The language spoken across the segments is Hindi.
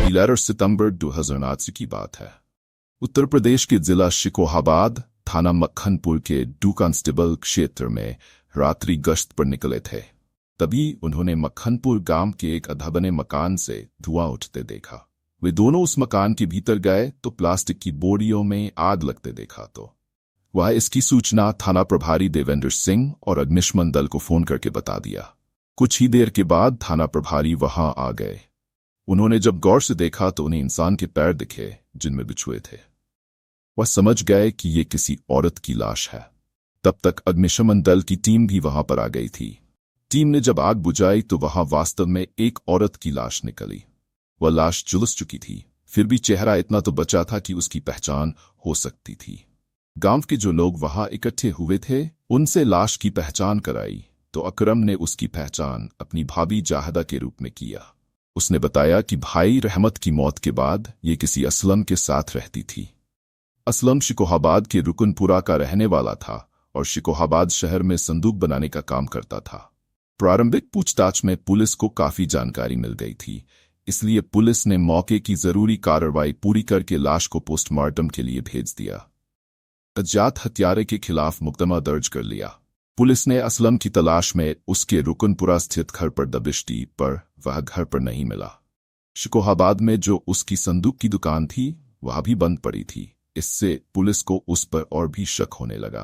11 सितंबर 2008 की बात है। उत्तर प्रदेश के जिला शिकोहाबाद थाना मक्खनपुर के डू कांस्टेबल क्षेत्र में रात्रि गश्त पर निकले थे। तभी उन्होंने मक्खनपुर गांव के एक अधा बने मकान से धुआं उठते देखा। वे दोनों उस मकान के भीतर गए तो प्लास्टिक की बोरियों में आग लगते देखा तो वह इसकी सूचना थाना प्रभारी देवेंद्र सिंह और अग्निशमन दल को फोन करके बता दिया। कुछ ही देर के बाद थाना प्रभारी वहां आ गए। उन्होंने जब गौर से देखा तो उन्हें इंसान के पैर दिखे जिनमें बिछुए थे। वह समझ गए कि ये किसी औरत की लाश है। तब तक अग्निशमन दल की टीम भी वहां पर आ गई थी। टीम ने जब आग बुझाई तो वहां वास्तव में एक औरत की लाश निकली। वह लाश झुलस चुकी थी, फिर भी चेहरा इतना तो बचा था कि उसकी पहचान हो सकती थी। गांव के जो लोग वहां इकट्ठे हुए थे उनसे लाश की पहचान कराई तो अकरम ने उसकी पहचान अपनी भाभी जाहदा के रूप में किया। उसने बताया कि भाई रहमत की मौत के बाद ये किसी असलम के साथ रहती थी। असलम शिकोहाबाद के रुकनपुरा का रहने वाला था और शिकोहाबाद शहर में संदूक बनाने का काम करता था। प्रारंभिक पूछताछ में पुलिस को काफी जानकारी मिल गई थी, इसलिए पुलिस ने मौके की जरूरी कार्रवाई पूरी करके लाश को पोस्टमार्टम के लिए भेज दिया। अज्ञात हत्यारे के खिलाफ मुकदमा दर्ज कर लिया। पुलिस ने असलम की तलाश में उसके रुकनपुरा स्थित घर पर दबिश दी, पर वह घर पर नहीं मिला। शिकोहाबाद में जो उसकी संदूक की दुकान थी वह भी बंद पड़ी थी। इससे पुलिस को उस पर और भी शक होने लगा।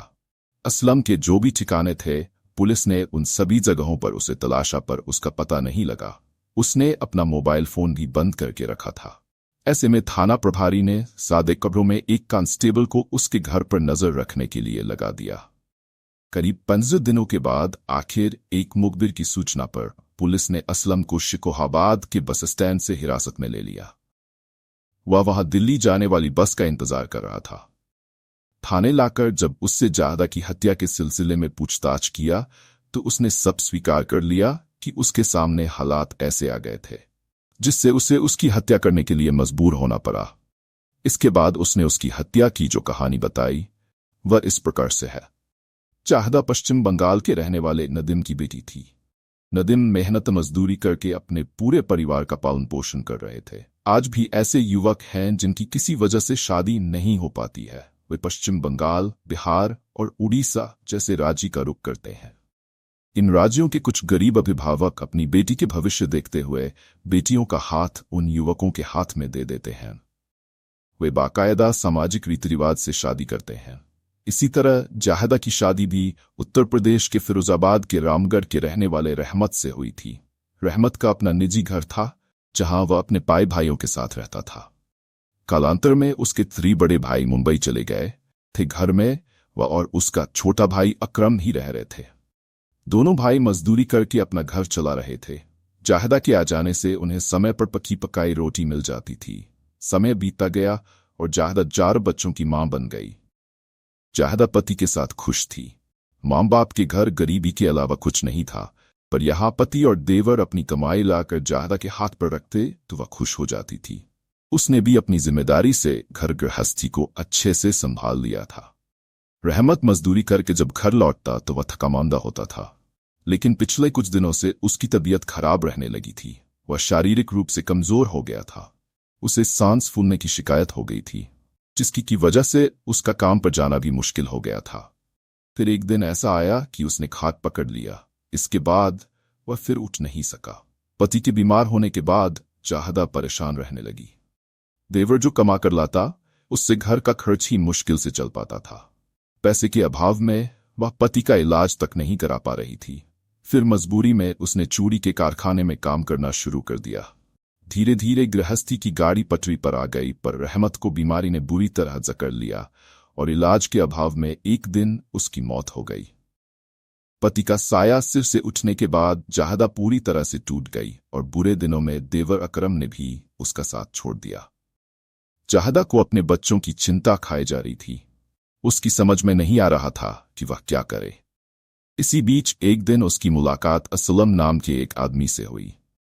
असलम के जो भी ठिकाने थे पुलिस ने उन सभी जगहों पर उसे तलाशा, पर उसका पता नहीं लगा। उसने अपना मोबाइल फोन भी बंद करके रखा था। ऐसे में थाना प्रभारी ने सादे कब्रों में एक कांस्टेबल को उसके घर पर नजर रखने के लिए लगा दिया। करीब 15 दिनों के बाद आखिर एक मुखबिर की सूचना पर पुलिस ने असलम को शिकोहाबाद के बस स्टैंड से हिरासत में ले लिया। वह वहां दिल्ली जाने वाली बस का इंतजार कर रहा था। थाने लाकर जब उससे जाहदा की हत्या के सिलसिले में पूछताछ किया तो उसने सब स्वीकार कर लिया कि उसके सामने हालात ऐसे आ गए थे जिससे उसे उसकी हत्या करने के लिए मजबूर होना पड़ा। इसके बाद उसने उसकी हत्या की जो कहानी बताई वह इस प्रकार से है। जाहदा पश्चिम बंगाल के रहने वाले नदीम की बेटी थी। नदीम मेहनत मजदूरी करके अपने पूरे परिवार का पालन पोषण कर रहे थे। आज भी ऐसे युवक हैं जिनकी किसी वजह से शादी नहीं हो पाती है। वे पश्चिम बंगाल, बिहार और उड़ीसा जैसे राज्य का रुख करते हैं। इन राज्यों के कुछ गरीब अभिभावक अपनी बेटी के भविष्य देखते हुए बेटियों का हाथ उन युवकों के हाथ में दे देते हैं। वे बाकायदा सामाजिक रीति रिवाज से शादी करते हैं। इसी तरह जाहदा की शादी भी उत्तर प्रदेश के फिरोजाबाद के रामगढ़ के रहने वाले रहमत से हुई थी। रहमत का अपना निजी घर था जहां वह अपने पाई भाइयों के साथ रहता था। कालांतर में उसके 3 बड़े भाई मुंबई चले गए थे। घर में वह और उसका छोटा भाई अकरम ही रह रहे थे। दोनों भाई मजदूरी करके अपना घर चला रहे थे। जाहदा के आ जाने से उन्हें समय पर पकी पकाई रोटी मिल जाती थी। समय बीतता गया और जाहदा 4 बच्चों की मां बन गई। जाहदा पति के साथ खुश थी। मां बाप के घर गरीबी के अलावा कुछ नहीं था, पर यहाँ पति और देवर अपनी कमाई लाकर जाहदा के हाथ पर रखते तो वह खुश हो जाती थी। उसने भी अपनी जिम्मेदारी से घर गृहस्थी को अच्छे से संभाल लिया था। रहमत मजदूरी करके जब घर लौटता तो वह थकामांदा होता था, लेकिन पिछले कुछ दिनों से उसकी तबीयत खराब रहने लगी थी। वह शारीरिक रूप से कमजोर हो गया था। उसे सांस फूलने की शिकायत हो गई थी, जिसकी वजह से उसका काम पर जाना भी मुश्किल हो गया था। फिर एक दिन ऐसा आया कि उसने खाट पकड़ लिया। इसके बाद वह फिर उठ नहीं सका। पति के बीमार होने के बाद जाहदा परेशान रहने लगी। देवर जो कमा कर लाता उससे घर का खर्च ही मुश्किल से चल पाता था। पैसे के अभाव में वह पति का इलाज तक नहीं करा पा रही थी। फिर मजबूरी में उसने चूड़ी के कारखाने में काम करना शुरू कर दिया। धीरे धीरे गृहस्थी की गाड़ी पटरी पर आ गई, पर रहमत को बीमारी ने बुरी तरह जकड़ लिया और इलाज के अभाव में एक दिन उसकी मौत हो गई। पति का साया सिर से उठने के बाद जाहदा पूरी तरह से टूट गई और बुरे दिनों में देवर अकरम ने भी उसका साथ छोड़ दिया। जाहदा को अपने बच्चों की चिंता खाई जा रही थी। उसकी समझ में नहीं आ रहा था कि वह क्या करे। इसी बीच एक दिन उसकी मुलाकात असलम नाम के एक आदमी से हुई।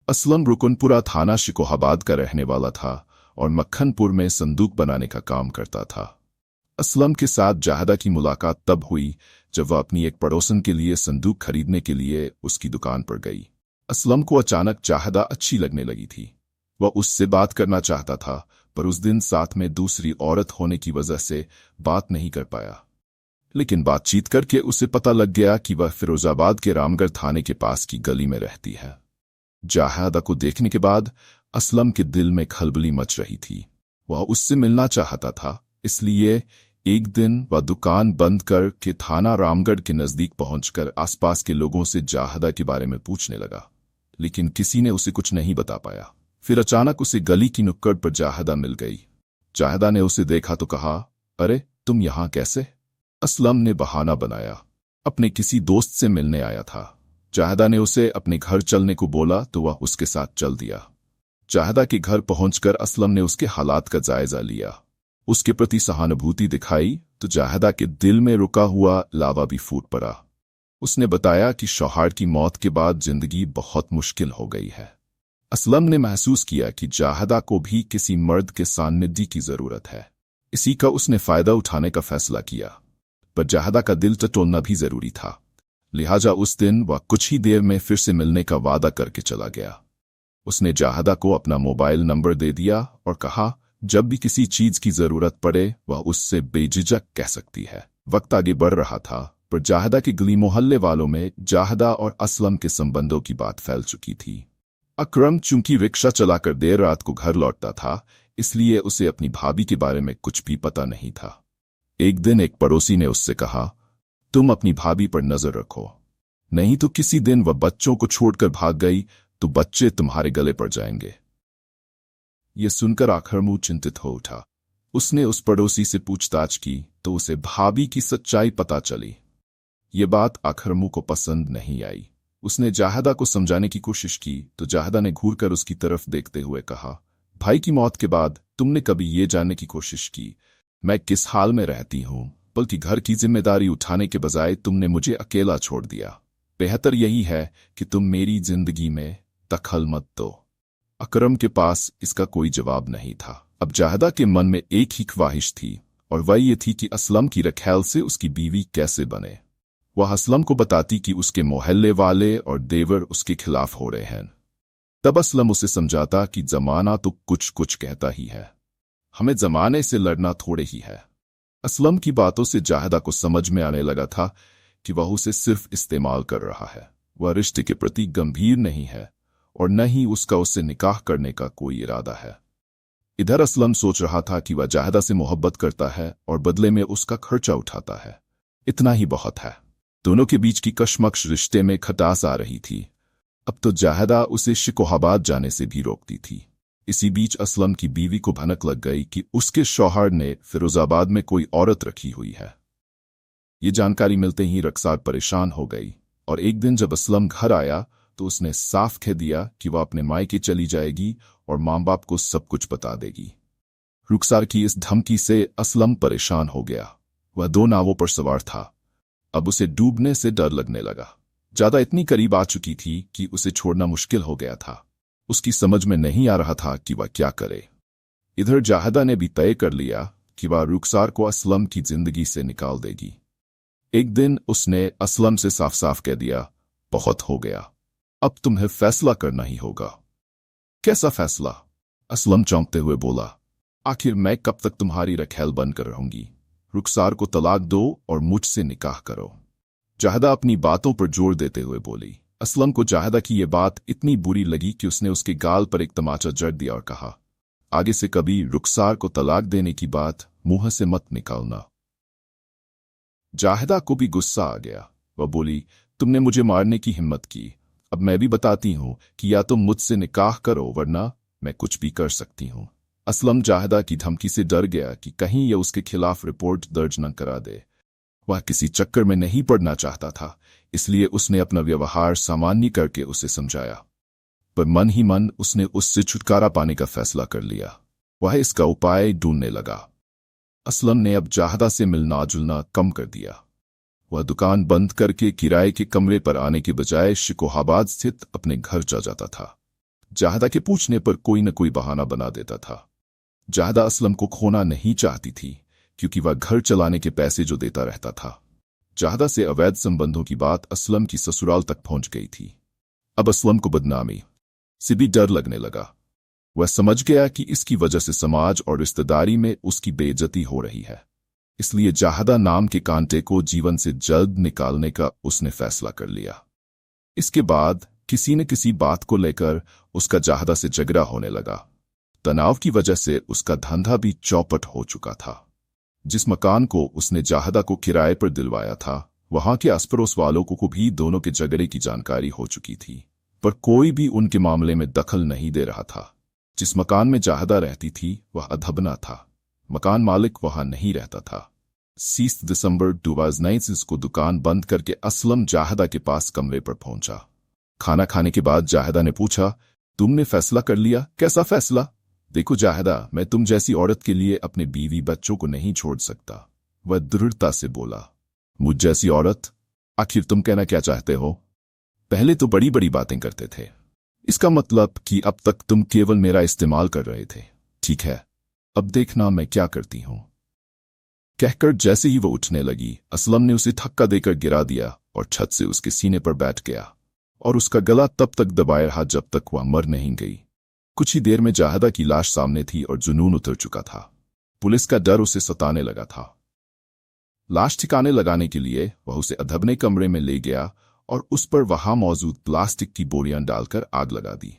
असलम रुकनपुरा थाना शिकोहाबाद का रहने वाला था और मक्खनपुर में संदूक बनाने का काम करता था। असलम के साथ जाहदा की मुलाकात तब हुई जब वह अपनी एक पड़ोसन के लिए संदूक खरीदने के लिए उसकी दुकान पर गई। असलम को अचानक जाहदा अच्छी लगने लगी थी। वह उससे बात करना चाहता था, पर उस दिन साथ में दूसरी औरत होने की वजह से बात नहीं कर पाया। लेकिन बातचीत करके उसे पता लग गया कि वह फिरोजाबाद के रामगढ़ थाने के पास की गली में रहती है। जाहिदा को देखने के बाद असलम के दिल में खलबली मच रही थी। वह उससे मिलना चाहता था, इसलिए एक दिन वह दुकान बंद कर के थाना रामगढ़ के नजदीक पहुंचकर आसपास के लोगों से जाहिदा के बारे में पूछने लगा, लेकिन किसी ने उसे कुछ नहीं बता पाया। फिर अचानक उसे गली की नुक्कड़ पर जाहिदा मिल गई। जाहिदा ने उसे देखा तो कहा, अरे तुम यहां कैसे? असलम ने बहाना बनाया, अपने किसी दोस्त से मिलने आया था। जाहिदा ने उसे अपने घर चलने को बोला तो वह उसके साथ चल दिया। जाहिदा के घर पहुंचकर असलम ने उसके हालात का जायजा लिया, उसके प्रति सहानुभूति दिखाई तो जाहिदा के दिल में रुका हुआ लावा भी फूट पड़ा। उसने बताया कि शौहर की मौत के बाद जिंदगी बहुत मुश्किल हो गई है। असलम ने महसूस किया कि जाहिदा को भी किसी मर्द के सानिध्य की जरूरत है। इसी का उसने फायदा उठाने का फैसला किया, पर जाहिदा का दिल टटोलना भी जरूरी था। लिहाजा उस दिन वह कुछ ही देर में फिर से मिलने का वादा करके चला गया। उसने जाहिदा को अपना मोबाइल नंबर दे दिया और कहा, जब भी किसी चीज की जरूरत पड़े वह उससे बेझिझक कह सकती है। वक्त आगे बढ़ रहा था, पर जाहिदा के गली मोहल्ले वालों में जाहिदा और असलम के संबंधों की बात फैल चुकी थी। अकरम चूंकि रिक्शा चलाकर देर रात को घर लौटता था, इसलिए उसे अपनी भाभी के बारे में कुछ भी पता नहीं था। एक दिन एक पड़ोसी ने उससे कहा, तुम अपनी भाभी पर नजर रखो, नहीं तो किसी दिन वह बच्चों को छोड़कर भाग गई तो बच्चे तुम्हारे गले पड़ जाएंगे। यह सुनकर अकरम चिंतित हो उठा। उसने उस पड़ोसी से पूछताछ की तो उसे भाभी की सच्चाई पता चली। ये बात अकरम को पसंद नहीं आई। उसने जाहिदा को समझाने की कोशिश की तो जाहिदा ने घूरकर उसकी तरफ देखते हुए कहा, भाई की मौत के बाद तुमने कभी ये जानने की कोशिश की मैं किस हाल में रहती हूं? बल्कि घर की जिम्मेदारी उठाने के बजाय तुमने मुझे अकेला छोड़ दिया। बेहतर यही है कि तुम मेरी जिंदगी में दखल मत दो। अकरम के पास इसका कोई जवाब नहीं था। अब जाहिदा के मन में एक ही ख्वाहिश थी, और वह ये थी कि असलम की रखैल से उसकी बीवी कैसे बने। वह असलम को बताती कि उसके मोहल्ले वाले और देवर उसके खिलाफ हो रहे हैं। तब असलम उसे समझाता कि जमाना तो कुछ कुछ कहता ही है, हमें जमाने से लड़ना थोड़े ही है। असलम की बातों से जाहिदा को समझ में आने लगा था कि वह उसे सिर्फ इस्तेमाल कर रहा है। वह रिश्ते के प्रति गंभीर नहीं है और न ही उसका उससे निकाह करने का कोई इरादा है। इधर असलम सोच रहा था कि वह जाहिदा से मोहब्बत करता है और बदले में उसका खर्चा उठाता है। इतना ही बहुत है। दोनों के बीच की कशमकश रिश्ते में खटास आ रही थी। अब तो जाहिदा उसे शिकोहाबाद जाने से भी रोकती थी। इसी बीच असलम की बीवी को भनक लग गई कि उसके शौहर ने फिरोजाबाद में कोई औरत रखी हुई है। ये जानकारी मिलते ही रुखसार परेशान हो गई, और एक दिन जब असलम घर आया तो उसने साफ कह दिया कि वह अपने मायके चली जाएगी और माँ बाप को सब कुछ बता देगी। रुखसार की इस धमकी से असलम परेशान हो गया। वह 2 नावों पर सवार था। अब उसे डूबने से डर लगने लगा। ज्यादा इतनी करीब आ चुकी थी कि उसे छोड़ना मुश्किल हो गया था। उसकी समझ में नहीं आ रहा था कि वह क्या करे। इधर जाहिदा ने भी तय कर लिया कि वह रुखसार को असलम की जिंदगी से निकाल देगी। एक दिन उसने असलम से साफ साफ कह दिया, बहुत हो गया, अब तुम्हें फैसला करना ही होगा। कैसा फैसला? असलम चौंकते हुए बोला, आखिर मैं कब तक तुम्हारी रखैल बनकर रहूंगी? रुखसार को तलाक दो और मुझसे निकाह करो। जाहिदा अपनी बातों पर जोर देते हुए बोली। असलम को जाहिदा की यह बात इतनी बुरी लगी कि उसने उसके गाल पर एक तमाचा जड़ दिया और कहा, आगे से कभी रुखसार को तलाक देने की बात मुंह से मत निकालना। जाहिदा को भी गुस्सा आ गया। वह बोली, तुमने मुझे मारने की हिम्मत की, अब मैं भी बताती हूं कि या तुम मुझसे निकाह करो वरना मैं कुछ भी कर सकती हूं। असलम जाहिदा की धमकी से डर गया कि कहीं यह उसके खिलाफ रिपोर्ट दर्ज न करा दे। वह किसी चक्कर में नहीं पड़ना चाहता था, इसलिए उसने अपना व्यवहार सामान्य करके उसे समझाया, पर मन ही मन उसने उससे छुटकारा पाने का फैसला कर लिया। वह इसका उपाय ढूंढने लगा। असलम ने अब जाहिदा से मिलना जुलना कम कर दिया। वह दुकान बंद करके किराए के कमरे पर आने के बजाय शिकोहाबाद स्थित अपने घर जा जाता था। जाहिदा के पूछने पर कोई न कोई बहाना बना देता था। जाहिदा असलम को खोना नहीं चाहती थी, क्योंकि वह घर चलाने के पैसे जो देता रहता था। जाहिदा से अवैध संबंधों की बात असलम की ससुराल तक पहुंच गई थी। अब असलम को बदनामी से भी डर लगने लगा। वह समझ गया कि इसकी वजह से समाज और रिश्तेदारी में उसकी बेइज्जती हो रही है, इसलिए जाहदा नाम के कांटे को जीवन से जल्द निकालने का उसने फैसला कर लिया। इसके बाद किसी न किसी बात को लेकर उसका जाहदा से झगड़ा होने लगा। तनाव की वजह से उसका धंधा भी चौपट हो चुका था। जिस मकान को उसने जाहदा को किराए पर दिलवाया था, वहां के आस पड़ोस वालों को भी दोनों के झगड़े की जानकारी हो चुकी थी, पर कोई भी उनके मामले में दखल नहीं दे रहा था। जिस मकान में जाहदा रहती थी वह अधबना था। मकान मालिक वहां नहीं रहता था। 30 दिसंबर 2009 को दुकान बंद करके असलम जाहदा के पास कमरे पर पहुंचा। खाना खाने के बाद जाहदा ने पूछा, तुमने फैसला कर लिया? कैसा फैसला? देखो जाहदा, मैं तुम जैसी औरत के लिए अपने बीवी बच्चों को नहीं छोड़ सकता, वह दृढ़ता से बोला। मुझ जैसी औरत? आखिर तुम कहना क्या चाहते हो? पहले तो बड़ी बड़ी बातें करते थे, इसका मतलब कि अब तक तुम केवल मेरा इस्तेमाल कर रहे थे। ठीक है, अब देखना मैं क्या करती हूं। कहकर जैसे ही वो उठने लगी, असलम ने उसे धक्का देकर गिरा दिया और छत से उसके सीने पर बैठ गया और उसका गला तब तक दबाए रहा जब तक वह मर नहीं गई। कुछ ही देर में जाहदा की लाश सामने थी और जुनून उतर चुका था। पुलिस का डर उसे सताने लगा था। लाश ठिकाने लगाने के लिए वह उसे अधबने कमरे में ले गया और उस पर वहां मौजूद प्लास्टिक की बोरियां डालकर आग लगा दी।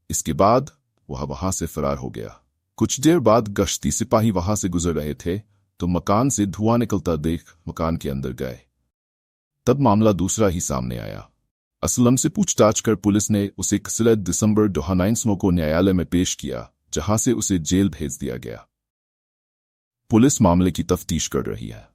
इसके बाद वह वहां से फरार हो गया। कुछ देर बाद गश्ती सिपाही वहां से गुजर रहे थे तो मकान से धुआं निकलता देख मकान के अंदर गए। तब मामला दूसरा ही सामने आया। असलम से पूछताछ कर पुलिस ने उसे 16 दिसंबर 2009 को न्यायालय में पेश किया, जहां से उसे जेल भेज दिया गया। पुलिस मामले की तफ्तीश कर रही है।